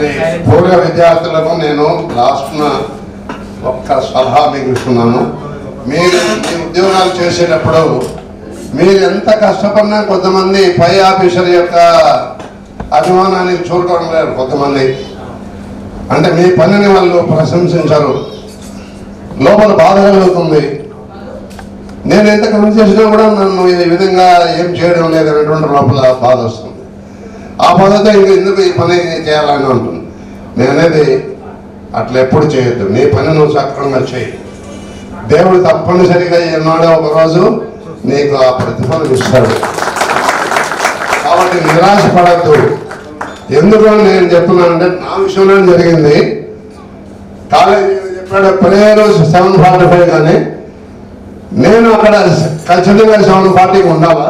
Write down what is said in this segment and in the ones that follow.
మరి పూర్వ విద్యార్థులకు నేను లాస్ట్న ఒక్క సలహా మీకు ఇస్తున్నాను. మీరు మీ ఉద్యోగాలు చేసేటప్పుడు మీరు ఎంత కష్టపడినా కొంతమంది పై ఆఫీసర్ యొక్క అభిమానాన్ని చూడటం లేరు. కొంతమంది అంటే మీ పనిని వాళ్ళు ప్రశంసించరు, లోపల బాధ కలుగుతుంది. నేను ఎంత కమిట్ చేసినా కూడా నన్ను ఈ విధంగా ఏం చేయడం లేదనేటువంటి లోపల బాధ వస్తుంది. ఆ బాధతో ఎందుకు ఈ పని చేయాలని ఉంటుంది. నేనేది అట్లా ఎప్పుడు చేయొద్దు. నీ పని నువ్వు సక్రమంగా చేయి. దేవుడు తప్పనిసరిగా ఎన్నాడో ఒకరోజు నీకు ఆ ప్రతిఫలం ఇస్తాడు. కాబట్టి నిరాశపడద్దు. ఎందుకు నేను చెప్తున్నానంటే నా విషయంలో జరిగింది. కాలేజీ చెప్పాడు ప్రేయర్ 7:45 కానీ నేను అక్కడ ఖచ్చితంగా 7:40 ఉండాలా.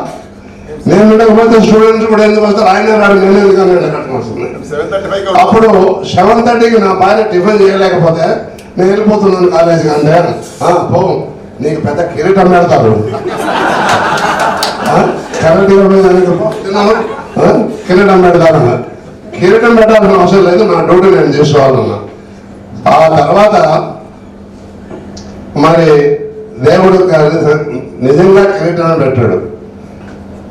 నేను ఉండకపోతే స్టూడెంట్స్ కూడా ఎందుకు వస్తారు, ఆయన రాడు, నేను ఎందుకని కట్టుకొస్తున్నాను. అప్పుడు 7:30కి నా భార్య టిఫిన్ చేయలేకపోతే నేను వెళ్ళిపోతున్నాను కాలేజీకి. అంటే పో, నీకు పెద్ద కిరీటం పెడతారు, కిరీటం పెడతారన్న. కిరీటం పెట్టాల్సిన అవసరం లేదు, నా డ్యూటీ నేను చేసుకోవాలన్నా. ఆ తర్వాత మరి దేవుడు నిజంగా కిరీటం పెట్టాడు.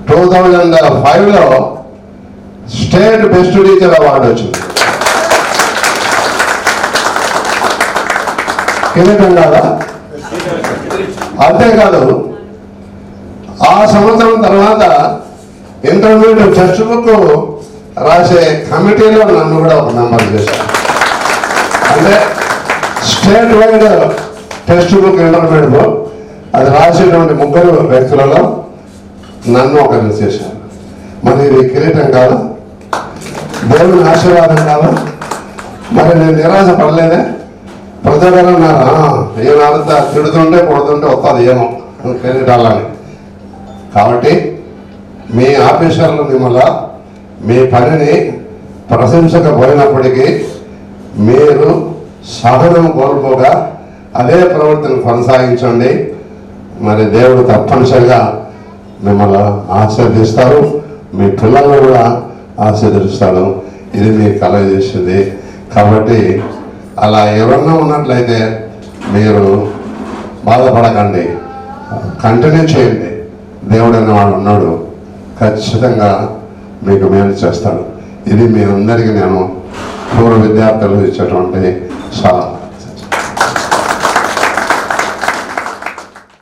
2005లో స్టేట్ బెస్ట్ టీచర్ అవార్డు వచ్చింది. కిరీటం కాదా? అంతేకాదు ఆ సంవత్సరం తర్వాత ఇంటర్మీడియట్ టెక్స్ట్ బుక్ రాసే కమిటీలో నన్ను కూడా ఒక మెంబర్ చేశారు. అంటే state wide text book intermediate అది రాసేటువంటి 3 వ్యక్తులలో నన్ను ఒకరిని చేశారు. మరి ఇది కిరీటం కాదు, దేవుని ఆశీర్వాదం కాదు. మరి నేను నిరాశ పడలేదే. ప్రజలు ఈయనంతా తిడుతుంటే కొడుతుంటే వస్తుంది ఏమో కిరీటాలని. కాబట్టి మీ ఆఫీసర్లు మిమ్మల్ని మీ పనిని ప్రశంసకపోయినప్పటికీ మీరు సహనం కోల్పోగా అదే ప్రవృత్తిని కొనసాగించండి. మరి దేవుడు తప్పనిసరిగా మిమ్మల్ని ఆశీర్దిస్తారు, మీ పిల్లలను కూడా ఆశీర్దిస్తాడు. ఇది మీ కలగజేసింది. కాబట్టి అలా ఎవరన్నా ఉన్నట్లయితే మీరు బాధపడకండి, కంటిన్యూ చేయండి. దేవుడు అనేవాడు ఉన్నాడు, ఖచ్చితంగా మీకు మేలు చేస్తాడు. ఇది మీ అందరికీ నేను పూర్వ విద్యార్థులు ఇచ్చేటువంటి సలహా.